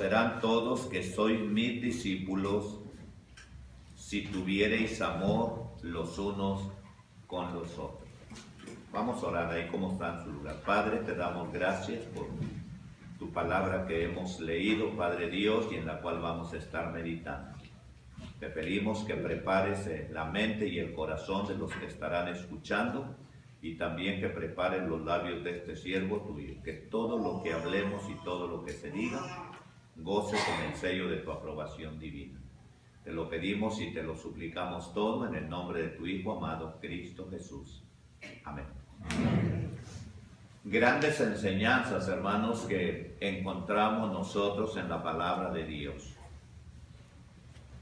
conocerán todos que sois mis discípulos, si tuviereis amor los unos con los otros. Vamos a orar ahí como está en su lugar. Padre, te damos gracias por tu palabra que hemos leído, Padre Dios, y en la cual vamos a estar meditando. Te pedimos que prepares la mente y el corazón de los que estarán escuchando, y también que prepares los labios de este siervo tuyo, que todo lo que hablemos y todo lo que se diga goce con el sello de tu aprobación divina. Te lo pedimos y te lo suplicamos todo en el nombre de tu Hijo amado, Cristo Jesús. Amén. Grandes enseñanzas, hermanos, que encontramos nosotros en la palabra de Dios.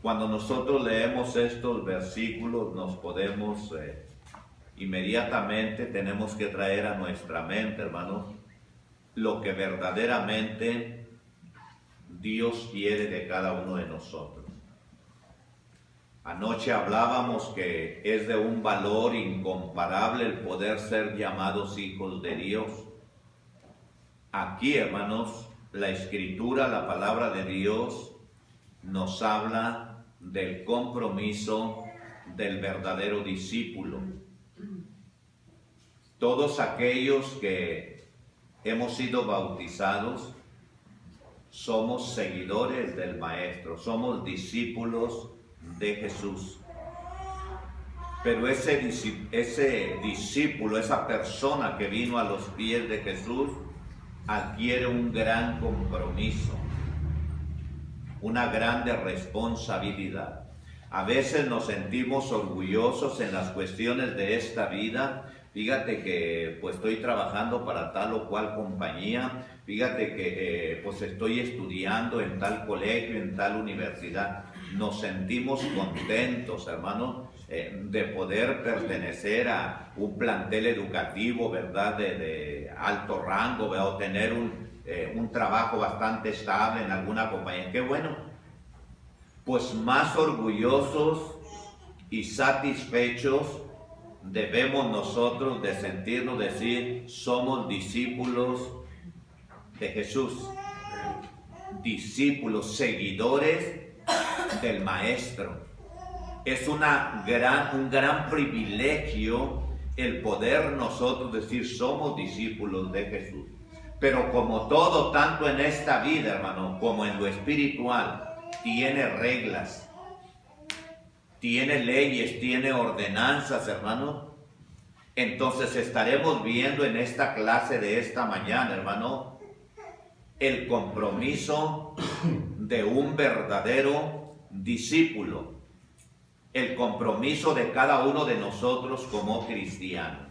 Cuando nosotros leemos estos versículos, nos podemos inmediatamente tenemos que traer a nuestra mente, hermanos, lo que verdaderamente Dios quiere de cada uno de nosotros. Anoche hablábamos que es de un valor incomparable el poder ser llamados hijos de Dios. Aquí, hermanos, la Escritura, la palabra de Dios, nos habla del compromiso del verdadero discípulo. Todos aquellos que hemos sido bautizados somos seguidores del Maestro, somos discípulos de Jesús. Pero ese discípulo, esa persona que vino a los pies de Jesús, adquiere un gran compromiso, una grande responsabilidad. A veces nos sentimos orgullosos en las cuestiones de esta vida. Fíjate que pues estoy trabajando para tal o cual compañía, fíjate que pues estoy estudiando en tal colegio, en tal universidad. Nos sentimos contentos, hermanos, de poder pertenecer a un plantel educativo, ¿verdad?, de alto rango, ¿verdad?, o tener un trabajo bastante estable en alguna compañía. ¡Qué bueno! Pues más orgullosos y satisfechos debemos nosotros de sentirnos, decir, somos discípulos de Jesús, discípulos, seguidores del Maestro. Es un gran privilegio el poder nosotros decir somos discípulos de Jesús. Pero como todo, tanto en esta vida, hermano, como en lo espiritual, tiene reglas, tiene leyes, tiene ordenanzas, hermano. Entonces estaremos viendo en esta clase de esta mañana, hermano, el compromiso de un verdadero discípulo, el compromiso de cada uno de nosotros como cristianos.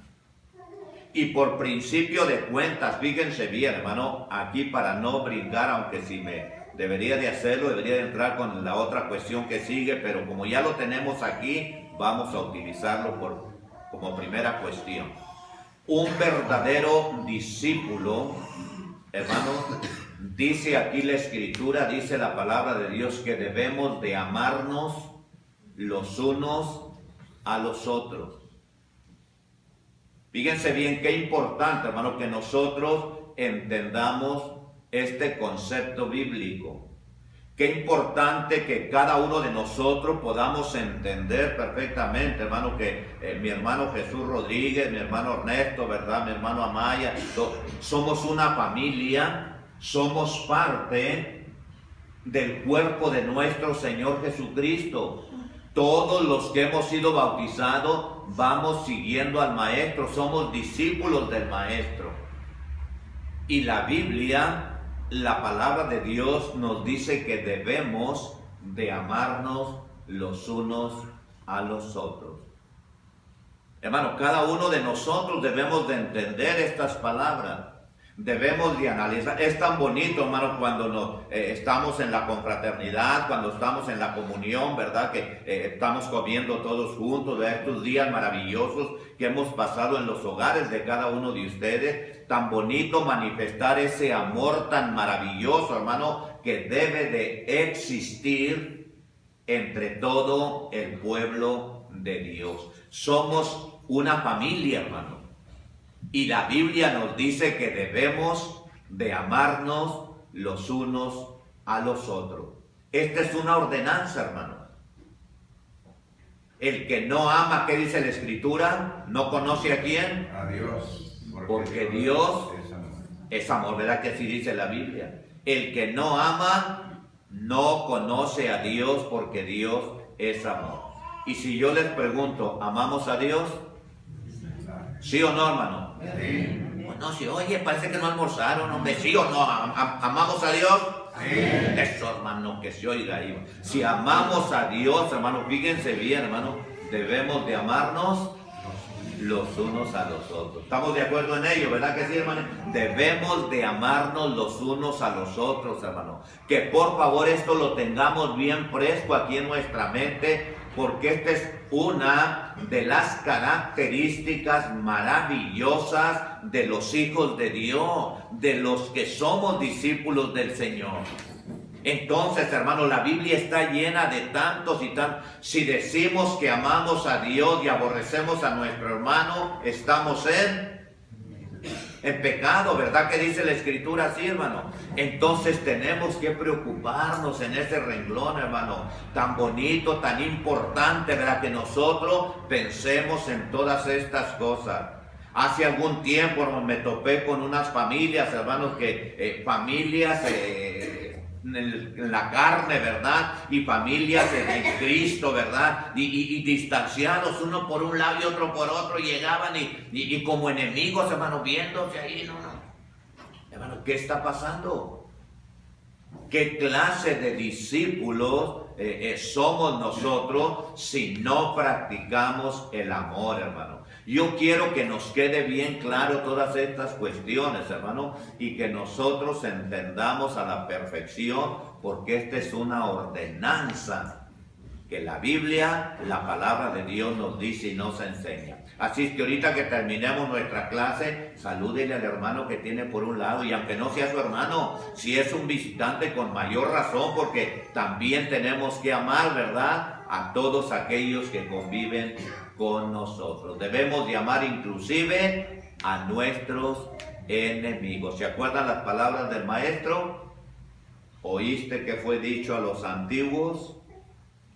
Y por principio de cuentas, fíjense bien, hermano, aquí para no brincar, aunque si me debería de hacerlo, debería de entrar con la otra cuestión que sigue, pero como ya lo tenemos aquí, vamos a utilizarlo como primera cuestión. Un verdadero discípulo, hermano, dice aquí la Escritura, dice la palabra de Dios que debemos de amarnos los unos a los otros. Fíjense bien qué importante, hermano, que nosotros entendamos este concepto bíblico. Qué importante que cada uno de nosotros podamos entender perfectamente, hermano, que mi hermano Jesús Rodríguez, mi hermano Ernesto, ¿verdad?, mi hermano Amaya, somos una familia, somos parte del cuerpo de nuestro Señor Jesucristo. Todos los que hemos sido bautizados vamos siguiendo al Maestro, somos discípulos del Maestro. Y la Biblia, la palabra de Dios nos dice que debemos de amarnos los unos a los otros. Hermano, cada uno de nosotros debemos de entender estas palabras. Debemos de analizar. Es tan bonito, hermano, cuando estamos en la confraternidad, cuando estamos en la comunión, ¿verdad?, que estamos comiendo todos juntos, de estos días maravillosos que hemos pasado en los hogares de cada uno de ustedes. Tan bonito manifestar ese amor tan maravilloso, hermano, que debe de existir entre todo el pueblo de Dios. Somos una familia, hermano. Y la Biblia nos dice que debemos de amarnos los unos a los otros. Esta es una ordenanza, hermanos. El que no ama, ¿qué dice la Escritura? ¿No conoce a quién? A Dios. Porque Dios es amor, ¿verdad que así dice la Biblia? El que no ama, no conoce a Dios, porque Dios es amor. Y si yo les pregunto, ¿amamos a Dios? ¿Sí o no, hermano? Sí. Bueno, si oye, parece que no almorzaron, hombre. ¿Sí o no? ¿Amamos a Dios? Sí. Eso, hermano, que se oiga ahí. Si amamos a Dios, hermano, fíjense bien, hermano, debemos de amarnos los unos a los otros. ¿Estamos de acuerdo en ello, verdad que sí, hermano? Debemos de amarnos los unos a los otros, hermano. Que por favor esto lo tengamos bien fresco aquí en nuestra mente, porque esta es una de las características maravillosas de los hijos de Dios, de los que somos discípulos del Señor. Entonces, hermano, la Biblia está llena de tantos y tantos. Si decimos que amamos a Dios y aborrecemos a nuestro hermano, estamos en pecado, ¿verdad que dice la Escritura así, hermano? Entonces tenemos que preocuparnos en ese renglón, hermano, tan bonito, tan importante, ¿verdad? Que nosotros pensemos en todas estas cosas. Hace algún tiempo, hermano, me topé con unas familias, hermanos, familias en la carne, ¿verdad? Y familias en Cristo, ¿verdad? Y distanciados, uno por un lado y otro por otro, llegaban y como enemigos, hermano, viéndose ahí, no. Hermano, ¿qué está pasando? ¿Qué clase de discípulos somos nosotros si no practicamos el amor, hermano? Yo quiero que nos quede bien claro todas estas cuestiones, hermano, y que nosotros entendamos a la perfección, porque esta es una ordenanza que la Biblia, la palabra de Dios nos dice y nos enseña. Así es que ahorita que terminemos nuestra clase, salúdele al hermano que tiene por un lado, y aunque no sea su hermano, si es un visitante, con mayor razón, porque también tenemos que amar, ¿verdad?, a todos aquellos que conviven con nosotros. Debemos de amar inclusive a nuestros enemigos. ¿Se acuerdan las palabras del maestro? Oíste que fue dicho a los antiguos: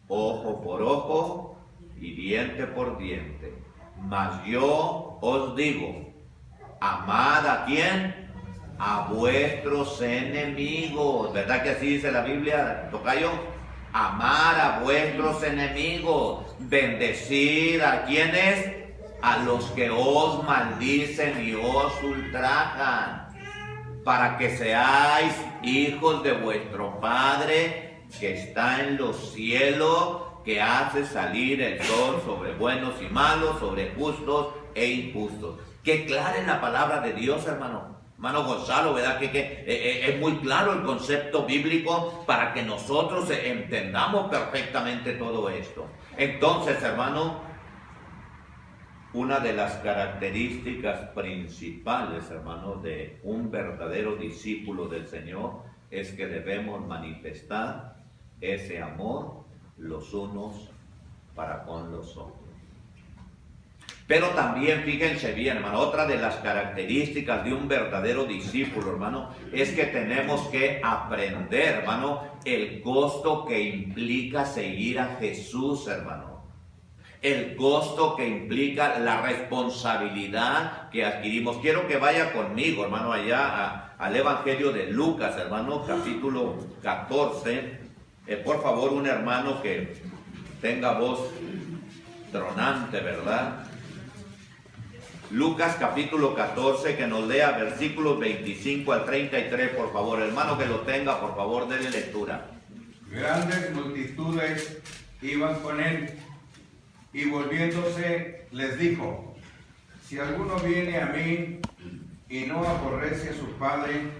ojo por ojo y diente por diente. Mas yo os digo, amad ¿a quién? A vuestros enemigos. ¿Verdad que así dice la Biblia, tocayo? Amar a vuestros enemigos, bendecid a quienes, a los que os maldicen y os ultrajan, para que seáis hijos de vuestro Padre que está en los cielos, que hace salir el sol sobre buenos y malos, sobre justos e injustos. Qué clara es la palabra de Dios, hermano. Hermano Gonzalo, ¿verdad? Que es muy claro el concepto bíblico para que nosotros entendamos perfectamente todo esto. Entonces, hermano, una de las características principales, hermano, de un verdadero discípulo del Señor es que debemos manifestar ese amor los unos para con los otros. Pero también, fíjense bien, hermano, otra de las características de un verdadero discípulo, hermano, es que tenemos que aprender, hermano, el costo que implica seguir a Jesús, hermano. El costo que implica la responsabilidad que adquirimos. Quiero que vaya conmigo, hermano, allá al Evangelio de Lucas, hermano, capítulo 14. Por favor, un hermano que tenga voz tronante, ¿verdad? Lucas capítulo 14, que nos lea versículos 25 al 33, por favor. Hermano que lo tenga, por favor, denle lectura. Grandes multitudes iban con él, y volviéndose les dijo: si alguno viene a mí y no aborrece a su padre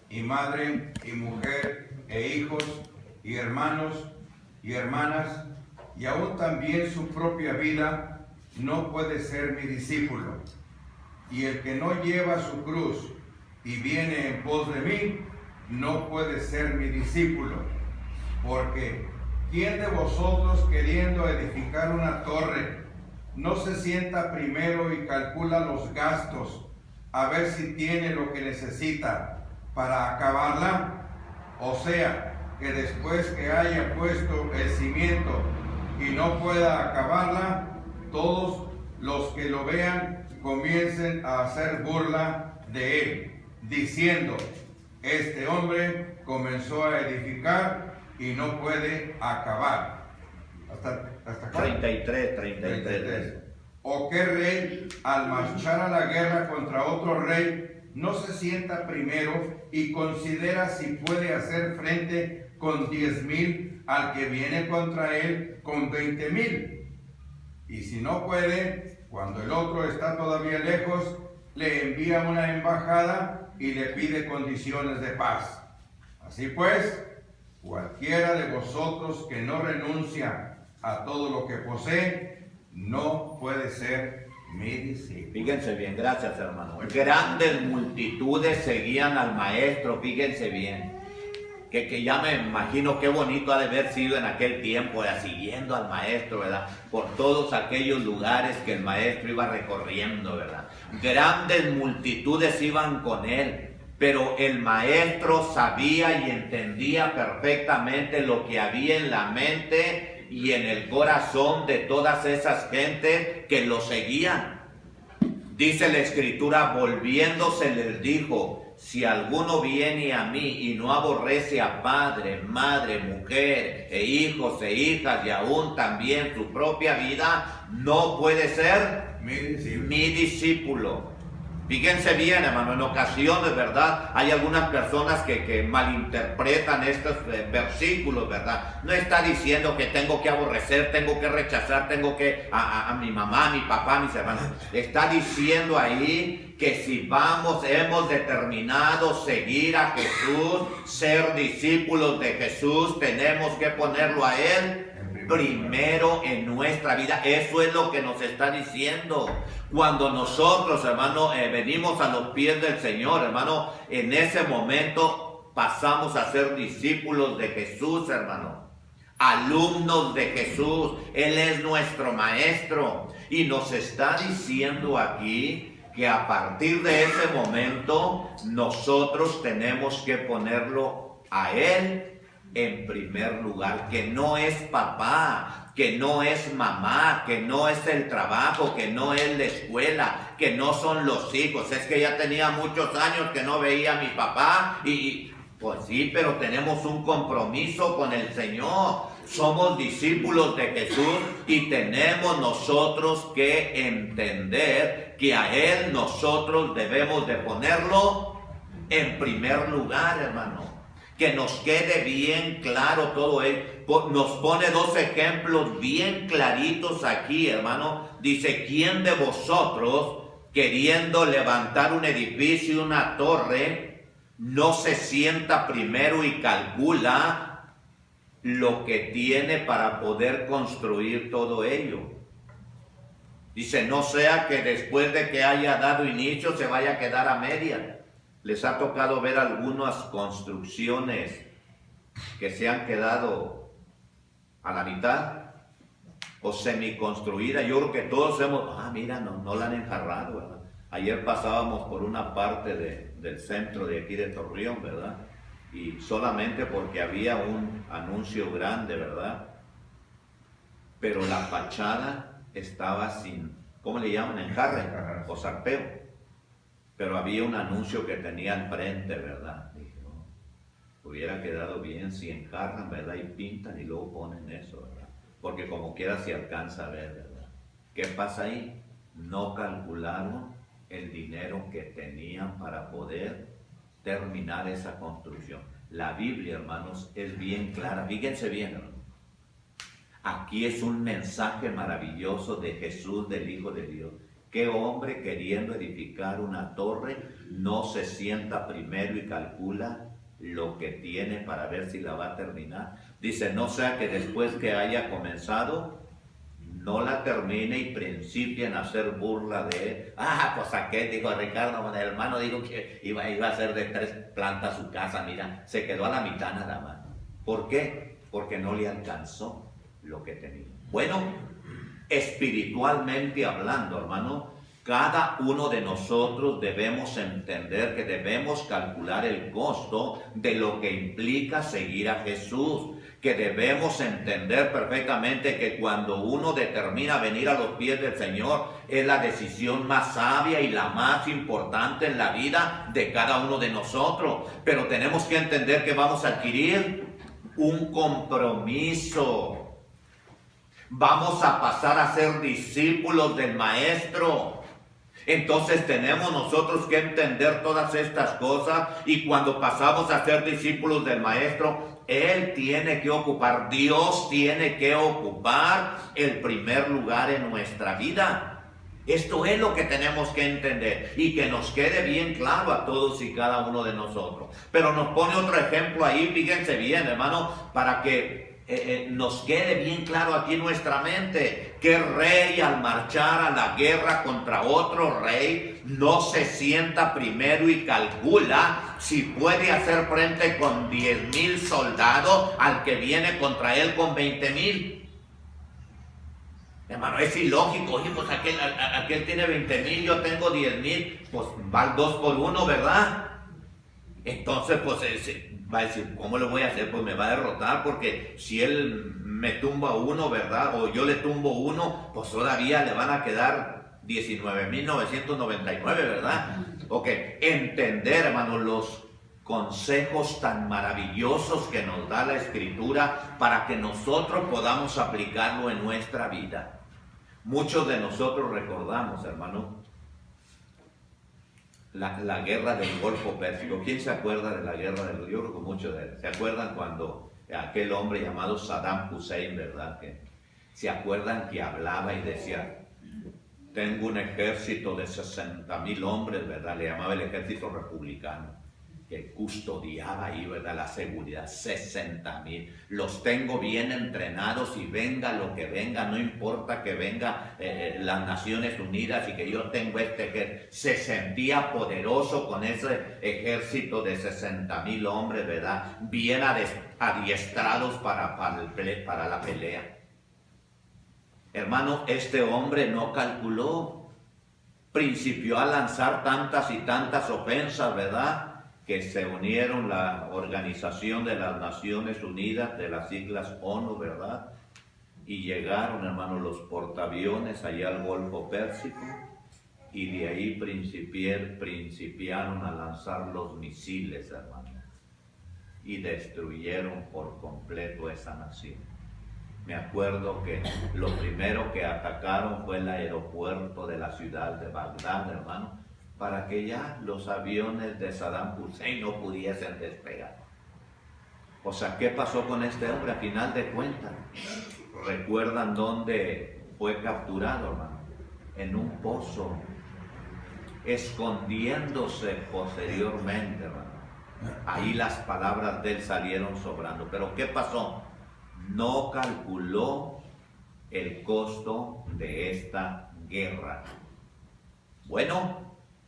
y madre y mujer e hijos y hermanos y hermanas, y aún también su propia vida, no puede ser mi discípulo. Y el que no lleva su cruz y viene en pos de mí, no puede ser mi discípulo. Porque ¿quién de vosotros, queriendo edificar una torre, no se sienta primero y calcula los gastos, a ver si tiene lo que necesita para acabarla? O sea, que después que haya puesto el cimiento y no pueda acabarla, todos los que lo vean comiencen a hacer burla de él, diciendo: este hombre comenzó a edificar y no puede acabar. ¿Hasta acá? 33. ¿O qué rey, al marchar a la guerra contra otro rey, no se sienta primero y considera si puede hacer frente con 10,000 al que viene contra él con 20,000? Y si no puede, cuando el otro está todavía lejos, le envía una embajada y le pide condiciones de paz. Así pues, cualquiera de vosotros que no renuncia a todo lo que posee, no puede ser mi discípulo. Fíjense bien, gracias hermano. Grandes multitudes seguían al maestro, fíjense bien. Que ya me imagino qué bonito ha de haber sido en aquel tiempo, siguiendo al maestro, ¿verdad? Por todos aquellos lugares que el maestro iba recorriendo, ¿verdad? Grandes multitudes iban con él, pero el maestro sabía y entendía perfectamente lo que había en la mente y en el corazón de todas esas gentes que lo seguían. Dice la Escritura, volviéndose les dijo: si alguno viene a mí y no aborrece a padre, madre, mujer, e hijos e hijas, y aún también su propia vida, no puede ser mi discípulo. Fíjense bien, hermano, en ocasiones, ¿verdad? Hay algunas personas que malinterpretan estos versículos, ¿verdad? No está diciendo que tengo que aborrecer, tengo que rechazar, tengo que a mi mamá, a mi papá, a mis hermanos. Está diciendo ahí que si hemos determinado seguir a Jesús, ser discípulos de Jesús, tenemos que ponerlo a Él primero en nuestra vida. Eso es lo que nos está diciendo. Cuando nosotros, hermano, venimos a los pies del Señor, hermano, en ese momento pasamos a ser discípulos de Jesús, hermano. Alumnos de Jesús. Él es nuestro maestro. Y nos está diciendo aquí que a partir de ese momento nosotros tenemos que ponerlo a Él en primer lugar, que no es papá, que no es mamá, que no es el trabajo, que no es la escuela, que no son los hijos. Es que ya tenía muchos años que no veía a mi papá y pues sí, pero tenemos un compromiso con el Señor. Somos discípulos de Jesús y tenemos nosotros que entender que a Él nosotros debemos de ponerlo en primer lugar, hermano. Que nos quede bien claro todo esto. Nos pone dos ejemplos bien claritos aquí, hermano. Dice: ¿quién de vosotros, queriendo levantar un edificio, una torre, no se sienta primero y calcula lo que tiene para poder construir todo ello? Dice: no sea que después de que haya dado inicio se vaya a quedar a media. ¿Les ha tocado ver algunas construcciones que se han quedado a la mitad o semiconstruidas? Yo creo que todos hemos, mira, no la han enjarrado, ¿verdad? Ayer pasábamos por una parte del centro de aquí de Torreón, ¿verdad? Y solamente porque había un anuncio grande, ¿verdad? Pero la fachada estaba sin, ¿cómo le llaman? Enjarre o zarpeo. Pero había un anuncio que tenía al frente, ¿verdad? Dije, hubiera quedado bien si enjarran, ¿verdad? Y pintan y luego ponen eso, ¿verdad? Porque como quiera se alcanza a ver, ¿verdad? ¿Qué pasa ahí? No calcularon el dinero que tenían para poder terminar esa construcción. La Biblia, hermanos, es bien clara. Fíjense bien, hermanos. Aquí es un mensaje maravilloso de Jesús, del Hijo de Dios. ¿Qué hombre, queriendo edificar una torre, no se sienta primero y calcula lo que tiene para ver si la va a terminar? Dice: no sea que después que haya comenzado, no la termine y principien a hacer burla de él. Pues aquel, dijo Ricardo, el hermano dijo que iba a hacer de 3 plantas su casa. Mira, se quedó a la mitad nada más. ¿Por qué? Porque no le alcanzó lo que tenía. Bueno, espiritualmente hablando, hermano, Cada uno de nosotros debemos entender que debemos calcular el costo de lo que implica seguir a Jesús, que debemos entender perfectamente que cuando uno determina venir a los pies del Señor es la decisión más sabia y la más importante en la vida de cada uno de nosotros. Pero tenemos que entender que vamos a adquirir un compromiso. Vamos a pasar a ser discípulos del Maestro. Entonces tenemos nosotros que entender todas estas cosas, y cuando pasamos a ser discípulos del Maestro, Él tiene que ocupar, Dios tiene que ocupar el primer lugar en nuestra vida. Esto es lo que tenemos que entender y que nos quede bien claro a todos y cada uno de nosotros. Pero nos pone otro ejemplo ahí, fíjense bien, hermano, para que nos quede bien claro aquí en nuestra mente que rey, al marchar a la guerra contra otro rey, no se sienta primero y calcula si puede hacer frente con 10,000 soldados al que viene contra él con 20,000. Hermano, es ilógico. Oye, pues aquel tiene 20,000, yo tengo 10,000, pues van 2 por 1, ¿verdad? Entonces, pues va a decir, ¿cómo le voy a hacer? Pues me va a derrotar, porque si él me tumba uno, ¿verdad? O yo le tumbo uno, pues todavía le van a quedar 19,999, ¿verdad? Ok, entender, hermano, los consejos tan maravillosos que nos da la Escritura para que nosotros podamos aplicarlo en nuestra vida. Muchos de nosotros recordamos, hermano, la guerra del Golfo Pérsico. ¿Quién se acuerda de la guerra del Golfo? Yo creo que muchos de ellos. ¿Se acuerdan cuando aquel hombre llamado Saddam Hussein, verdad? Que se acuerdan que hablaba y decía, tengo un ejército de 60,000 hombres, ¿verdad? Le llamaba el ejército republicano, que custodiaba ahí, ¿verdad?, la seguridad. 60,000. Los tengo bien entrenados y venga lo que venga, no importa que venga las Naciones Unidas y que yo tengo este ejército. Se sentía poderoso con ese ejército de 60,000 hombres, ¿verdad?, bien adiestrados para la pelea. Hermano, este hombre no calculó, principió a lanzar tantas y tantas ofensas, ¿verdad?, que se unieron la Organización de las Naciones Unidas, de las siglas ONU, ¿verdad? Y llegaron, hermanos, los portaaviones allá al Golfo Pérsico, y de ahí principiaron a lanzar los misiles, hermanos, y destruyeron por completo esa nación. Me acuerdo que lo primero que atacaron fue el aeropuerto de la ciudad de Bagdad, hermano, para que ya los aviones de Saddam Hussein no pudiesen despegar. O sea, ¿qué pasó con este hombre? A final de cuentas, ¿recuerdan dónde fue capturado, hermano? En un pozo, escondiéndose posteriormente, hermano. Ahí las palabras de él salieron sobrando. Pero ¿qué pasó? No calculó el costo de esta guerra. Bueno,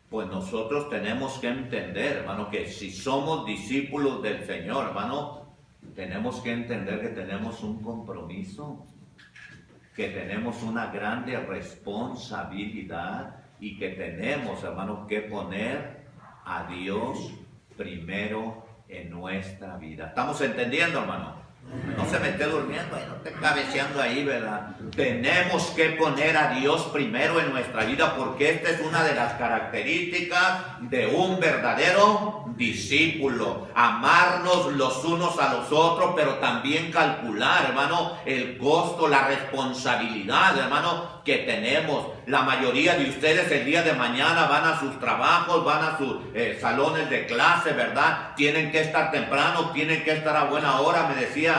pues nosotros tenemos que entender, hermano, que si somos discípulos del Señor, hermano, tenemos que entender que tenemos un compromiso, que tenemos una grande responsabilidad y que tenemos, hermano, que poner a Dios primero en nuestra vida. ¿Estamos entendiendo, hermano? No se me esté durmiendo, no esté cabeceando ahí, ¿verdad? Tenemos que poner a Dios primero en nuestra vida, porque esta es una de las características de un verdadero discípulo. Amarnos los unos a los otros, pero también calcular, hermano, el costo, la responsabilidad, hermano, que tenemos. La mayoría de ustedes el día de mañana van a sus trabajos, van a sus salones de clase, ¿verdad? Tienen que estar temprano, tienen que estar a buena hora. Me decía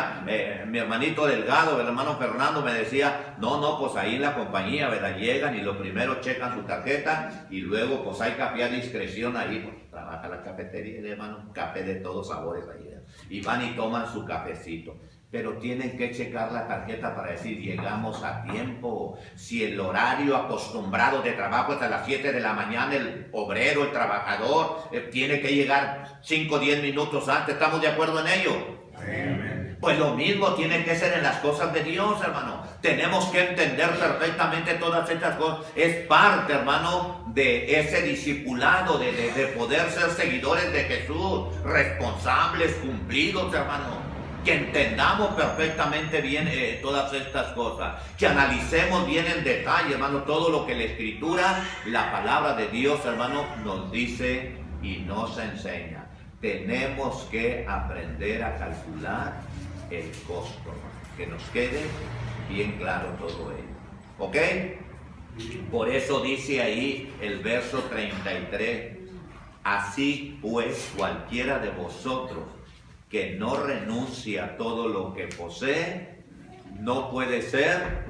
mi hermanito Delgado, el hermano Fernando, me decía, no, pues ahí en la compañía, ¿verdad? Llegan y lo primero checan su tarjeta y luego pues hay café a discreción ahí, pues trabaja la cafetería, hermano, café de todos sabores ahí, ¿verdad? Y van y toman su cafecito. Pero tienen que checar la tarjeta para decir, llegamos a tiempo. Si el horario acostumbrado de trabajo es a las 7 de la mañana, el obrero, el trabajador, tiene que llegar 5 o 10 minutos antes. ¿Estamos de acuerdo en ello? Amén. Pues lo mismo tiene que ser en las cosas de Dios, hermano. Tenemos que entender perfectamente todas estas cosas. Es parte, hermano, de ese discipulado, de poder ser seguidores de Jesús, responsables, cumplidos, hermano. Que entendamos perfectamente bien todas estas cosas. Que analicemos bien en detalle, hermano, todo lo que la Escritura, la palabra de Dios, hermano, nos dice y nos enseña. Tenemos que aprender a calcular el costo, que nos quede bien claro todo ello. ¿Ok? Por eso dice ahí el verso 33, así pues cualquiera de vosotros que no renuncia a todo lo que posee, no puede ser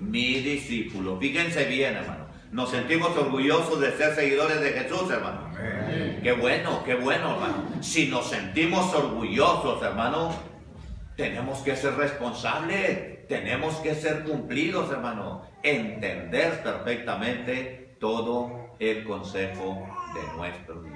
mi discípulo. Fíjense bien, hermano. Nos sentimos orgullosos de ser seguidores de Jesús, hermano. Amén. Qué bueno, hermano. Si nos sentimos orgullosos, hermano, tenemos que ser responsables, tenemos que ser cumplidos, hermano. Entender perfectamente todo el consejo de nuestro Dios.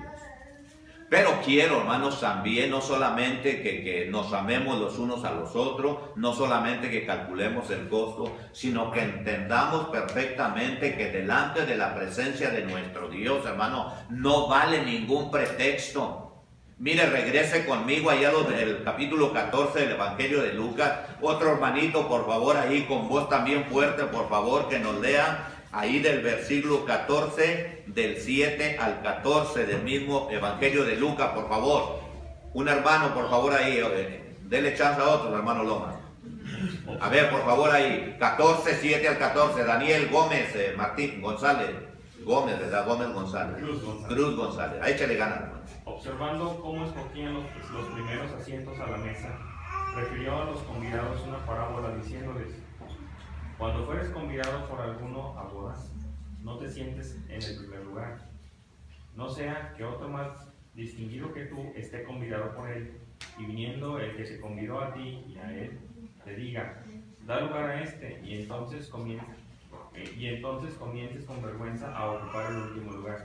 Pero quiero, hermanos, también no solamente que nos amemos los unos a los otros, no solamente que calculemos el costo, sino que entendamos perfectamente que delante de la presencia de nuestro Dios, hermano, no vale ningún pretexto. Mire, regrese conmigo allá del capítulo 14 del Evangelio de Lucas. Otro hermanito, por favor, ahí con voz también fuerte, por favor, que nos lea. Ahí del versículo 14, del 7 al 14 del mismo Evangelio de Lucas, por favor. Un hermano, por favor, ahí, dele chance a otro, hermano Loma. A ver, por favor, ahí, 14, 7 al 14, Daniel Gómez, Martín González, Gómez, ¿verdad? Gómez González. Cruz González. Ahí échale ganas, hermano. Observando cómo escogían los primeros asientos a la mesa, refirió a los convidados una parábola diciéndoles: cuando fueres convidado por alguno a bodas, no te sientes en el primer lugar. No sea que otro más distinguido que tú esté convidado por él, y viniendo el que se convidó a ti y a él, te diga: da lugar a este, y entonces comiences con vergüenza a ocupar el último lugar.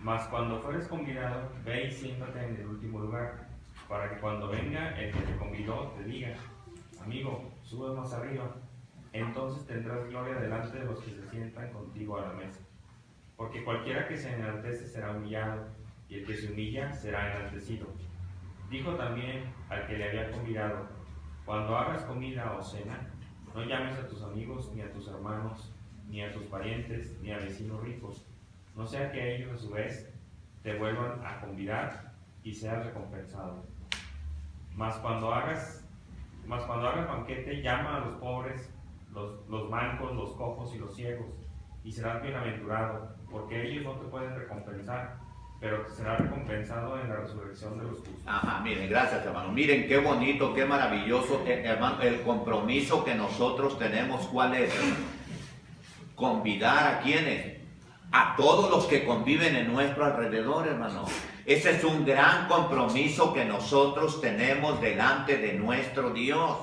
Mas cuando fueres convidado, ve y siéntate en el último lugar, para que cuando venga el que te convidó te diga: amigo, sube más arriba. Entonces tendrás gloria delante de los que se sientan contigo a la mesa. Porque cualquiera que se enaltece será humillado, y el que se humilla será enaltecido. Dijo también al que le había convidado: cuando hagas comida o cena, no llames a tus amigos, ni a tus hermanos, ni a tus parientes, ni a vecinos ricos, no sea que ellos a su vez te vuelvan a convidar y seas recompensado. Mas cuando hagas banquete, llama a los pobres, los mancos, los cojos y los ciegos, y serás bienaventurado, porque ellos no te pueden recompensar, pero serás recompensado en la resurrección de los justos. Ajá, miren, gracias, hermano. Miren qué bonito, qué maravilloso, hermano, el compromiso que nosotros tenemos. ¿Cuál es? Convidar a quienes, a todos los que conviven en nuestro alrededor, hermano. Ese es un gran compromiso que nosotros tenemos delante de nuestro Dios.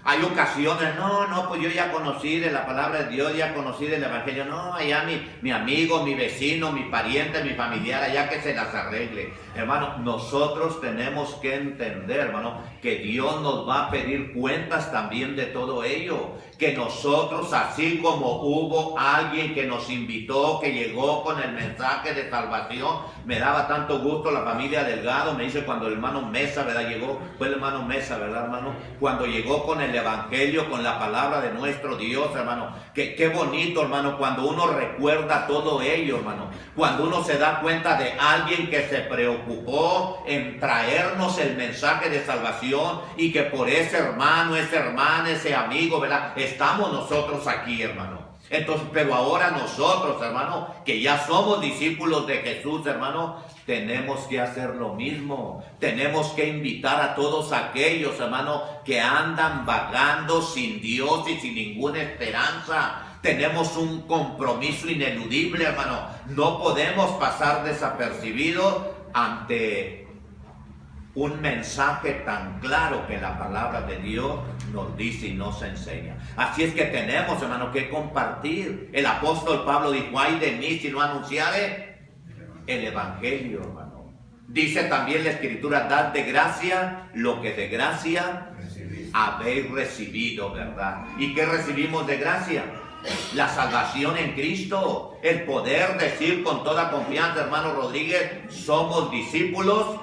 Hay ocasiones, no, pues yo ya conocí de la palabra de Dios, ya conocí del Evangelio, no, allá mi amigo, mi vecino, mi pariente, mi familiar, allá que se las arregle. Hermano, nosotros tenemos que entender, hermano, que Dios nos va a pedir cuentas también de todo ello. Que nosotros, así como hubo alguien que nos invitó, que llegó con el mensaje de salvación, me daba tanto gusto la familia Delgado, me dice cuando el hermano Mesa, ¿verdad? Llegó, fue el hermano Mesa, ¿verdad, hermano? Cuando llegó con el Evangelio, con la palabra de nuestro Dios, hermano. Qué bonito, hermano, cuando uno recuerda todo ello, hermano. Cuando uno se da cuenta de alguien que se preocupó en traernos el mensaje de salvación y que por ese hermano, esa hermana, ese amigo, ¿verdad? Estamos nosotros aquí, hermano. Entonces, pero ahora nosotros, hermano, que ya somos discípulos de Jesús, hermano, tenemos que hacer lo mismo. Tenemos que invitar a todos aquellos, hermano, que andan vagando sin Dios y sin ninguna esperanza. Tenemos un compromiso ineludible, hermano. No podemos pasar desapercibidos ante un mensaje tan claro que la palabra de Dios nos dice y nos enseña. Así es que tenemos, hermano, que compartir. El apóstol Pablo dijo: ay de mí si no anunciare el Evangelio, hermano. Dice también la Escritura, dad de gracia lo que de gracia habéis recibido, ¿verdad? ¿Y qué recibimos de gracia? La salvación en Cristo, el poder decir con toda confianza, hermano Rodríguez, somos discípulos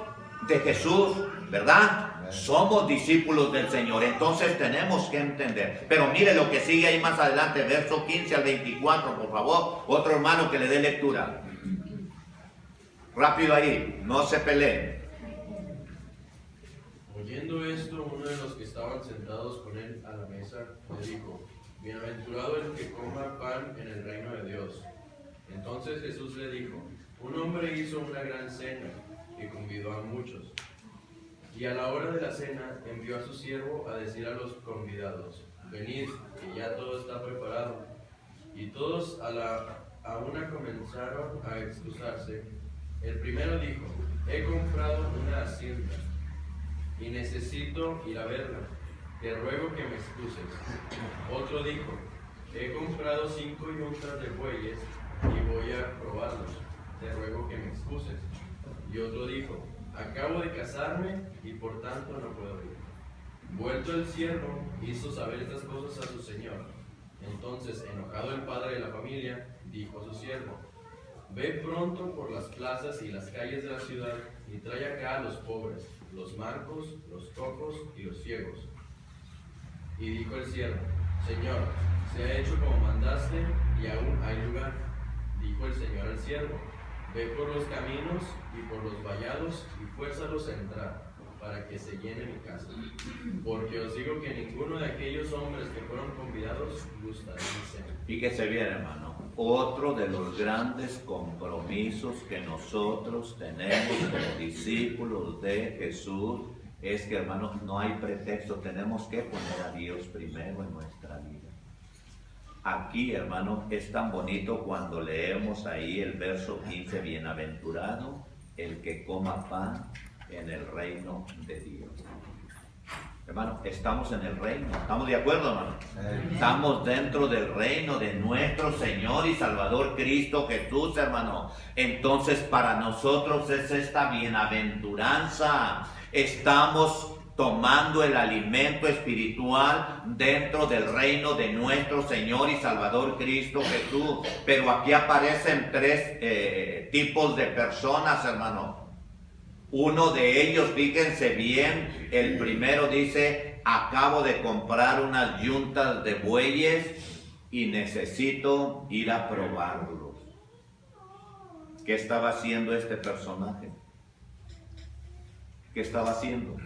de Jesús, ¿verdad? Somos discípulos del Señor. Entonces tenemos que entender. Pero mire lo que sigue ahí más adelante, verso 15 al 24, por favor. Otro hermano que le dé lectura. Rápido ahí, no se peleen. Oyendo esto, uno de los que estaban sentados con él a la mesa le dijo: Bienaventurado el que coma pan en el reino de Dios. Entonces Jesús le dijo: Un hombre hizo una gran cena y convidó a muchos. Y a la hora de la cena envió a su siervo a decir a los convidados: Venid, que ya todo está preparado. Y todos a una comenzaron a excusarse. El primero dijo: He comprado una hacienda y necesito ir a verla. Te ruego que me excuses. Otro dijo: He comprado 5 yuntas de bueyes y voy a probarlos. Te ruego que me excuses. Y otro dijo: Acabo de casarme y por tanto no puedo ir. Vuelto el siervo, hizo saber estas cosas a su señor. Entonces, enojado el padre de la familia, dijo a su siervo: Ve pronto por las plazas y las calles de la ciudad y trae acá a los pobres, los mancos, los cojos y los ciegos. Y dijo el siervo: Señor, se ha hecho como mandaste y aún hay lugar. Dijo el Señor al siervo: Ve por los caminos y por los vallados y fuérzalos a entrar, para que se llene mi casa. Porque os digo que ninguno de aquellos hombres que fueron convidados gustará mi cena. Fíjese bien, hermano, otro de los grandes compromisos que nosotros tenemos como discípulos de Jesús es que, hermanos, no hay pretexto, tenemos que poner a Dios primero en nuestra vida. Aquí, hermano, es tan bonito cuando leemos ahí el verso 15, bienaventurado el que coma pan en el reino de Dios. Hermano, estamos en el reino, ¿estamos de acuerdo, hermano? Estamos dentro del reino de nuestro Señor y Salvador Cristo Jesús, hermano. Entonces, para nosotros es esta bienaventuranza. Estamos tomando el alimento espiritual dentro del reino de nuestro Señor y Salvador Cristo Jesús. Pero aquí aparecen 3 tipos de personas, hermano. Uno de ellos, fíjense bien, el primero dice: acabo de comprar unas yuntas de bueyes y necesito ir a probarlos. ¿Qué estaba haciendo este personaje? ¿Qué estaba haciendo?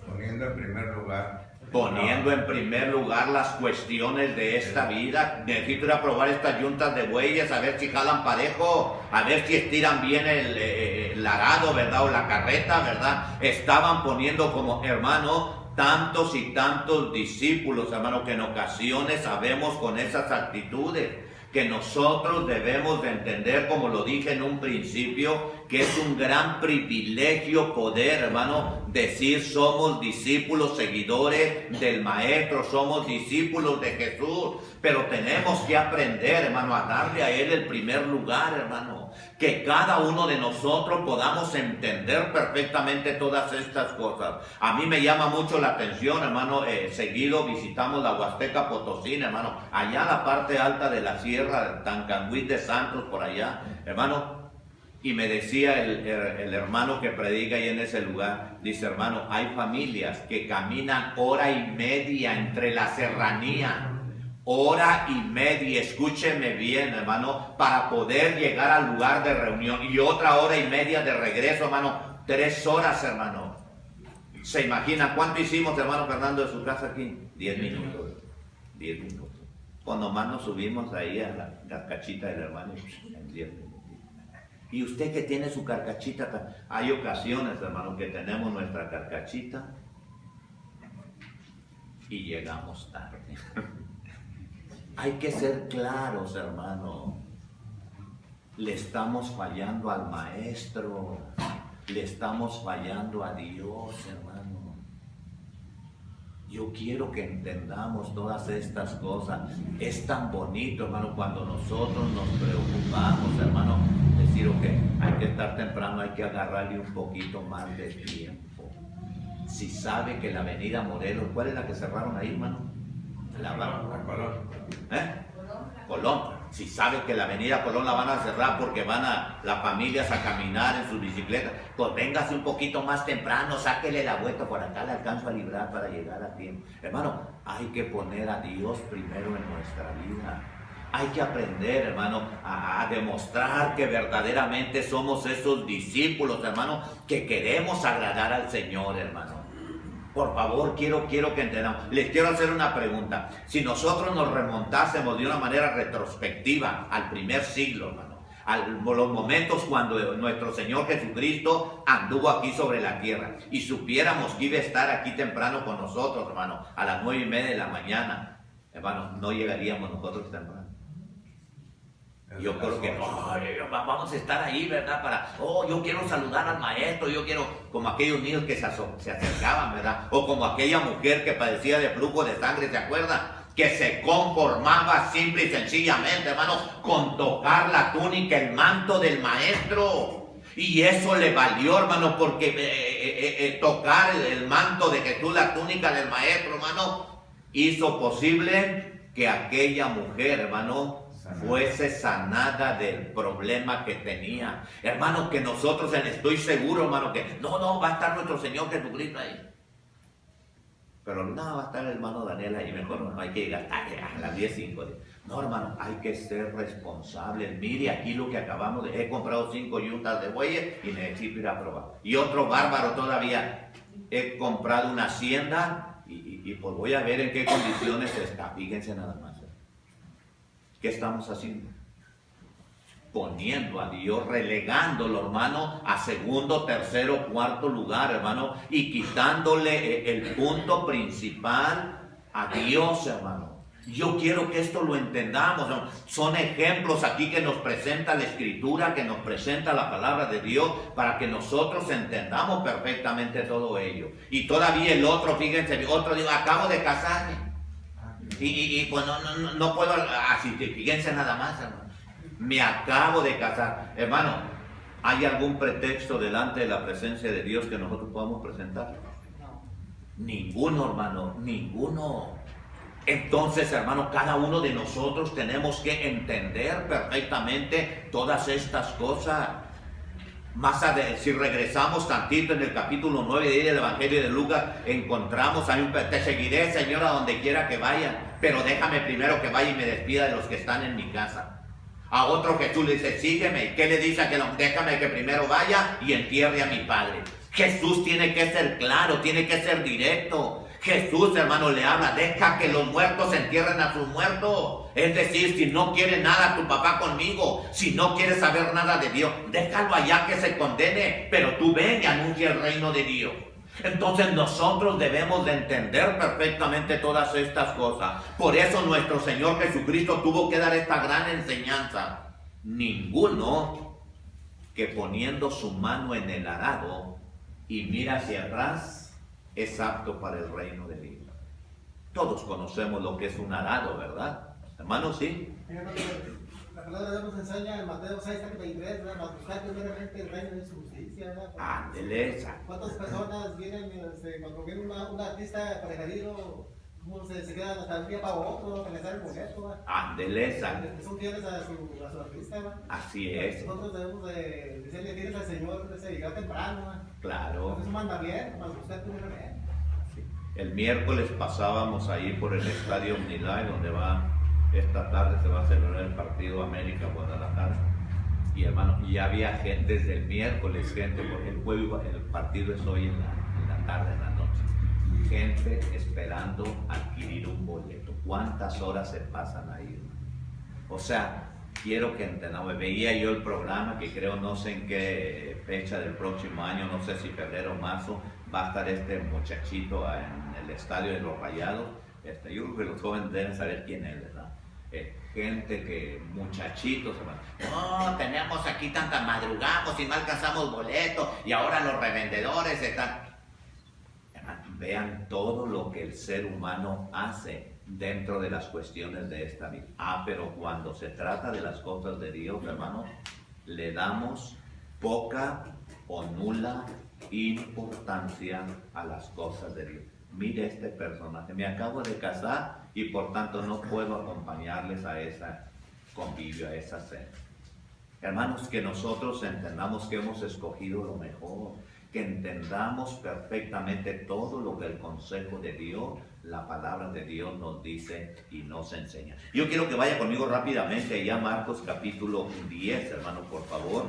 Poniendo en primer lugar. Poniendo en primer lugar las cuestiones de esta vida. Necesito ir a probar estas yuntas de bueyes, a ver si jalan parejo, a ver si estiran bien el arado, ¿verdad? O la carreta, ¿verdad? Estaban poniendo como, hermano, tantos y tantos discípulos, hermano, que en ocasiones sabemos con esas actitudes que nosotros debemos de entender, como lo dije en un principio, que es un gran privilegio poder, hermano, decir somos discípulos, seguidores del Maestro, somos discípulos de Jesús, pero tenemos que aprender, hermano, a darle a Él el primer lugar, hermano, que cada uno de nosotros podamos entender perfectamente todas estas cosas. A mí me llama mucho la atención, hermano, seguido visitamos la Huasteca Potosina, hermano, allá la parte alta de la sierra, Tancanguis de Santos, por allá, hermano. Y me decía el hermano que predica ahí en ese lugar, dice, hermano, hay familias que caminan 1.5 horas entre la serranía, 1.5 horas, escúcheme bien, hermano, para poder llegar al lugar de reunión, y otra 1.5 horas de regreso, hermano, 3 horas, hermano. ¿Se imagina cuánto hicimos, hermano Fernando, de su casa aquí? 10 minutos, 10 minutos. Cuando más nos subimos ahí a la carcachita del hermano, en 10 minutos. Y usted que tiene su carcachita, hay ocasiones, hermano, que tenemos nuestra carcachita y llegamos tarde. Hay que ser claros, hermano. Le estamos fallando al Maestro, le estamos fallando a Dios, hermano. Yo quiero que entendamos todas estas cosas. Es tan bonito, hermano, cuando nosotros nos preocupamos, hermano. decir, ok, hay que estar temprano, hay que agarrarle un poquito más de tiempo. Si sabe que la avenida Morelos, ¿cuál es la que cerraron ahí, hermano? La Colón. Colón. Si sabe que la avenida Colón la van a cerrar porque van a las familias a caminar en sus bicicletas, pues véngase un poquito más temprano, sáquele la vuelta, por acá le alcanzo a librar para llegar a tiempo. Hermano, hay que poner a Dios primero en nuestra vida. Hay que aprender, hermano, a demostrar que verdaderamente somos esos discípulos, hermano, que queremos agradar al Señor, hermano. Por favor, quiero que entendamos. Les quiero hacer una pregunta. Si nosotros nos remontásemos de una manera retrospectiva al primer siglo, hermano, a los momentos cuando nuestro Señor Jesucristo anduvo aquí sobre la tierra y supiéramos que iba a estar aquí temprano con nosotros, hermano, a las 9:30 de la mañana, hermano, no llegaríamos nosotros temprano. Yo creo que vamos a estar ahí, ¿verdad? Yo quiero saludar al maestro, yo quiero, como aquellos niños que se acercaban, ¿verdad? O como aquella mujer que padecía de flujo de sangre, ¿se acuerdan? Que se conformaba simple y sencillamente, hermano, con tocar la túnica, el manto del maestro. Y eso le valió, hermano, porque tocar el manto de Jesús, la túnica del maestro, hermano, hizo posible que aquella mujer, hermano, fuese sanada del problema que tenía. Hermano, que nosotros, estoy seguro, hermano, que no va a estar nuestro Señor Jesucristo ahí. Pero no va a estar el hermano Daniel ahí, mejor no hay que llegar a las 10:05. No, hermano, hay que ser responsables. Mire aquí lo que acabamos de... He comprado 5 yuntas de bueyes y necesito ir a probar. Y otro bárbaro todavía. He comprado una hacienda y pues voy a ver en qué condiciones está. Fíjense nada más. ¿Qué estamos haciendo? Poniendo a Dios, relegándolo, hermano, a segundo, tercero, cuarto lugar, hermano, y quitándole el punto principal a Dios, hermano. Yo quiero que esto lo entendamos, hermano. Son ejemplos aquí que nos presenta la Escritura, que nos presenta la palabra de Dios, para que nosotros entendamos perfectamente todo ello. Y todavía el otro, fíjense, otro digo, acabo de casarme. Y pues no puedo, así que fíjense nada más, hermano. Me acabo de casar. Hermano, ¿hay algún pretexto delante de la presencia de Dios que nosotros podamos presentar? No. Ninguno, hermano, ninguno. Entonces, hermano, cada uno de nosotros tenemos que entender perfectamente todas estas cosas. Si regresamos tantito en el capítulo 9 del Evangelio de Lucas, encontramos te seguiré, Señor, a donde quiera que vaya, pero déjame primero que vaya y me despida de los que están en mi casa. A otro Jesús le dice, sígueme. ¿Y qué le dice a aquel hombre? Déjame que primero vaya y entierre a mi padre. Jesús tiene que ser claro, tiene que ser directo. Jesús, hermano, le habla, deja que los muertos entierren a sus muertos. Es decir, si no quiere nada tu papá conmigo, si no quiere saber nada de Dios, déjalo allá que se condene, pero tú ven y anuncia el reino de Dios. Entonces nosotros debemos de entender perfectamente todas estas cosas. Por eso nuestro Señor Jesucristo tuvo que dar esta gran enseñanza. Ninguno que poniendo su mano en el arado y mira hacia atrás es apto para el reino de Dios. Todos conocemos lo que es un arado, ¿verdad? Hermanos, ¿sí? La palabra de Dios nos enseña en Mateo 6:23, ¿verdad? Buscar primeramente el reino de su justicia, ¿verdad? Ándele esa. ¿Cuántas personas vienen, cuando viene un artista preferido, cómo se quedan hasta el día para otro, para pensar el boleto, ¿verdad? Ándele esa. Son fieles a su artista, ¿verdad? Así es. Nosotros debemos de decirle fieles al Señor, llegar temprano, ¿verdad? Claro. Eso manda bien, para buscar primeramente. El miércoles pasábamos ahí por el estadio Omnilife, donde esta tarde se va a celebrar el partido América-Guadalajara. Y hermano, ya había gente desde el miércoles, porque el partido es hoy en la tarde, en la noche. Gente esperando adquirir un boleto. ¿Cuántas horas se pasan ahí, hermano? O sea, quiero que entendamos. Veía yo el programa, que creo, no sé en qué fecha del próximo año, no sé si febrero o marzo, va a estar este muchachito en el estadio de los Rayados. Yo creo que los jóvenes deben saber quién es, ¿verdad? Gente que, muchachitos, no, tenemos aquí tanta, madrugamos y no alcanzamos boletos y ahora los revendedores están... Vean todo lo que el ser humano hace dentro de las cuestiones de esta vida. Pero cuando se trata de las cosas de Dios, hermano, le damos poca o nula importancia a las cosas de Dios. Mire este personaje, me acabo de casar y por tanto no puedo acompañarles a esa convivio, a esa cena. Hermanos, que nosotros entendamos que hemos escogido lo mejor, que entendamos perfectamente todo lo que el consejo de Dios, la palabra de Dios nos dice y nos enseña. Yo quiero que vaya conmigo rápidamente ya a Marcos capítulo 10, hermano, por favor.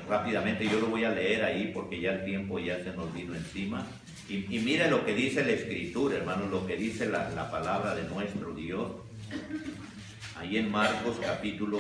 Rápidamente, yo lo voy a leer ahí porque ya el tiempo ya se nos vino encima. Y mire lo que dice la Escritura, hermano, lo que dice la palabra de nuestro Dios. Ahí en Marcos capítulo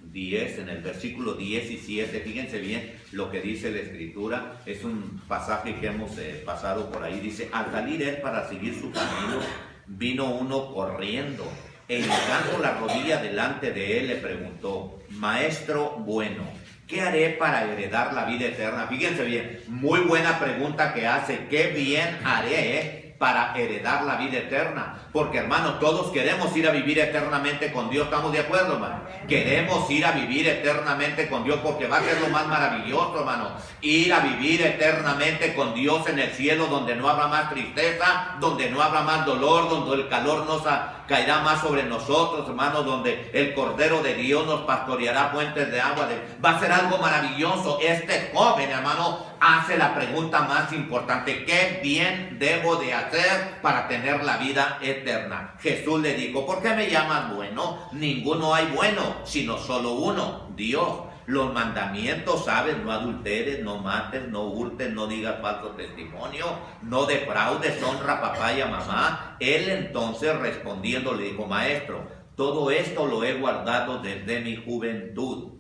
10, en el versículo 17, fíjense bien lo que dice la Escritura. Es un pasaje que hemos pasado por ahí. Dice: al salir él para seguir su camino, vino uno corriendo, e hincando la rodilla delante de él, le preguntó: Maestro bueno, ¿qué haré para heredar la vida eterna? Fíjense bien, muy buena pregunta que hace. ¿Qué bien haré para heredar la vida eterna? Porque, hermano, todos queremos ir a vivir eternamente con Dios. ¿Estamos de acuerdo, hermano? Queremos ir a vivir eternamente con Dios porque va a ser lo más maravilloso, hermano. Ir a vivir eternamente con Dios en el cielo, donde no habrá más tristeza, donde no habrá más dolor, donde el calor no caerá más sobre nosotros, hermano, donde el Cordero de Dios nos pastoreará fuentes de agua. Va a ser algo maravilloso. Este joven, hermano, hace la pregunta más importante: ¿qué bien debo de hacer para tener la vida eterna? Jesús le dijo: ¿por qué me llamas bueno? Ninguno hay bueno, sino solo uno, Dios. Los mandamientos, ¿sabes? No adulteres, no mates, no hurtes, no digas falso testimonio, no defraudes, honra a papá y a mamá. Él entonces respondiendo le dijo: Maestro, todo esto lo he guardado desde mi juventud.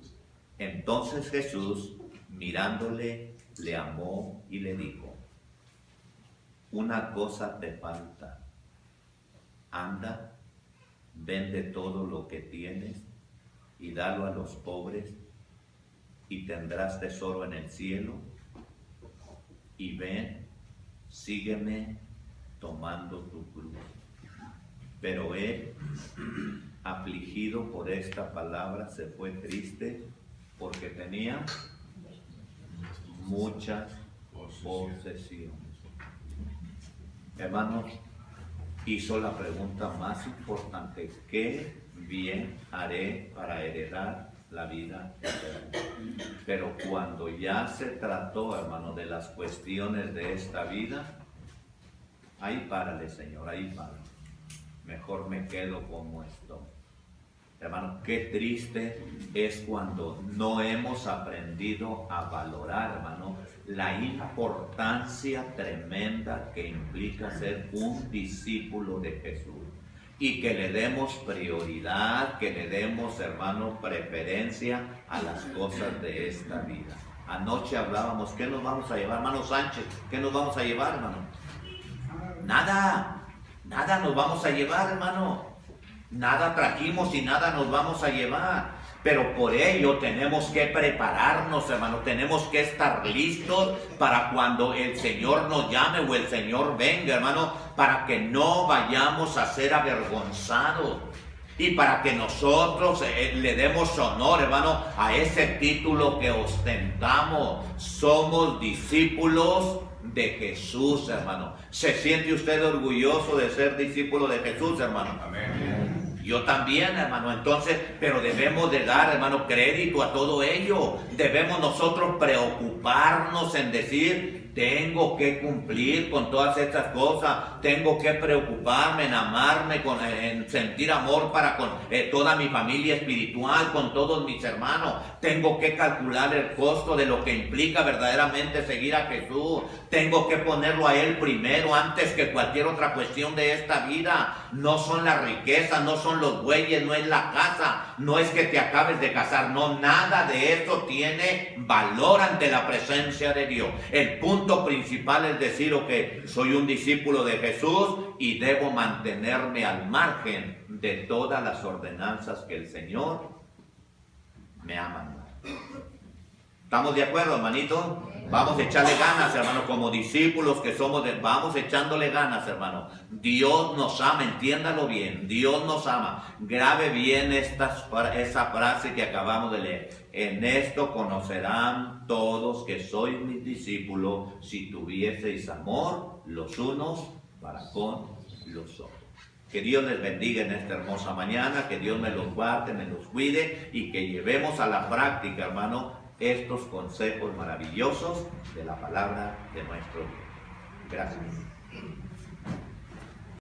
Entonces Jesús, mirándole, le amó y le dijo: una cosa te falta. Anda, vende todo lo que tienes y dalo a los pobres, y tendrás tesoro en el cielo. Y ven, sígueme tomando tu cruz. Pero él, afligido por esta palabra, se fue triste porque tenía muchas posesiones. Hermanos, hizo la pregunta más importante: ¿qué bien haré para heredar la vida eterna? Pero cuando ya se trató, hermano, de las cuestiones de esta vida, ahí párale, Señor, ahí párale. Mejor me quedo como estoy. Hermano, qué triste es cuando no hemos aprendido a valorar, hermano, la importancia tremenda que implica ser un discípulo de Jesús. Y que le demos prioridad, que le demos, hermano, preferencia a las cosas de esta vida. Anoche hablábamos: ¿qué nos vamos a llevar, hermano Sánchez? ¿Qué nos vamos a llevar, hermano? Nada, nada nos vamos a llevar, hermano. Nada trajimos y nada nos vamos a llevar. Pero por ello tenemos que prepararnos, hermano. Tenemos que estar listos para cuando el Señor nos llame o el Señor venga, hermano, para que no vayamos a ser avergonzados. Y para que nosotros le demos honor, hermano, a ese título que ostentamos. Somos discípulos de Jesús, hermano. ¿Se siente usted orgulloso de ser discípulo de Jesús, hermano? Amén. Yo también, hermano. Entonces, pero debemos de dar, hermano, crédito a todo ello. Debemos nosotros preocuparnos en decir: tengo que cumplir con todas estas cosas, tengo que preocuparme en amarme, en sentir amor para con toda mi familia espiritual, con todos mis hermanos. Tengo que calcular el costo de lo que implica verdaderamente seguir a Jesús. Tengo que ponerlo a Él primero antes que cualquier otra cuestión de esta vida. No son las riquezas, no son los bueyes, no es la casa, no es que te acabes de casar, no, nada de esto tiene valor ante la presencia de Dios. El punto principal es decir: ok, soy un discípulo de Jesús y debo mantenerme al margen de todas las ordenanzas que el Señor me ha mandado. ¿Estamos de acuerdo, hermanito? Vamos a echarle ganas, hermano, como discípulos que somos, vamos echándole ganas, hermano. Dios nos ama, entiéndalo bien, Dios nos ama. Grabe bien esa frase que acabamos de leer. En esto conocerán todos que sois mis discípulos, si tuvieseis amor los unos para con los otros. Que Dios les bendiga en esta hermosa mañana, que Dios me los guarde, me los cuide y que llevemos a la práctica, hermano, estos consejos maravillosos de la palabra de nuestro Dios. Gracias.